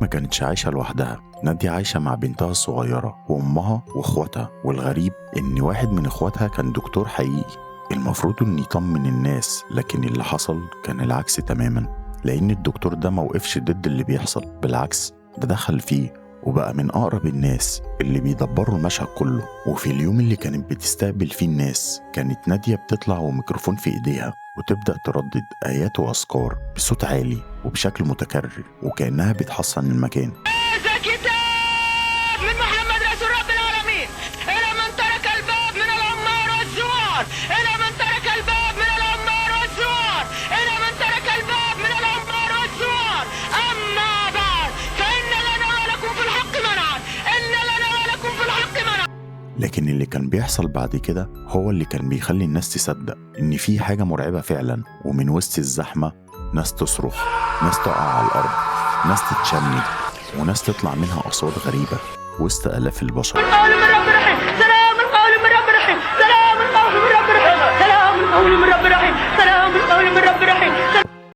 ما كانتش عايشة لوحدها، نادية عايشة مع بنتها الصغيرة وأمها وإخواتها، والغريب إن واحد من إخواتها كان دكتور حقيقي المفروض إنه يطمن الناس، لكن اللي حصل كان العكس تماما، لأن الدكتور ده موقفش ضد اللي بيحصل، بالعكس ده دخل فيه وبقى من أقرب الناس اللي بيدبروا المشهد كله. وفي اليوم اللي كانت بتستقبل فيه الناس كانت نادية بتطلع وميكروفون في إيديها وتبدأ تردد آيات وأذكار بصوت عالي وبشكل متكرر وكأنها بتحصن المكان. هذا كتاب من محمد رسول رب العالمين إلى من ترك الباب من العمار والزوار، إلى من ترك الباب من العمار والزوار، إلى من ترك الباب من العمار والزوار. أما بعد فإن لنا ولكم في الحق منعا، إن لنا ولكم في الحق منعا. لكن اللي كان بيحصل بعد كده هو اللي كان بيخلي الناس تصدق إن في حاجة مرعبة فعلا، ومن وسط الزحمة ناس تصرخ، ناس تقع على الأرض، ناس تتشنج، وناس تطلع منها أصوات غريبة وسط آلاف البشر. قول من رب رحيم.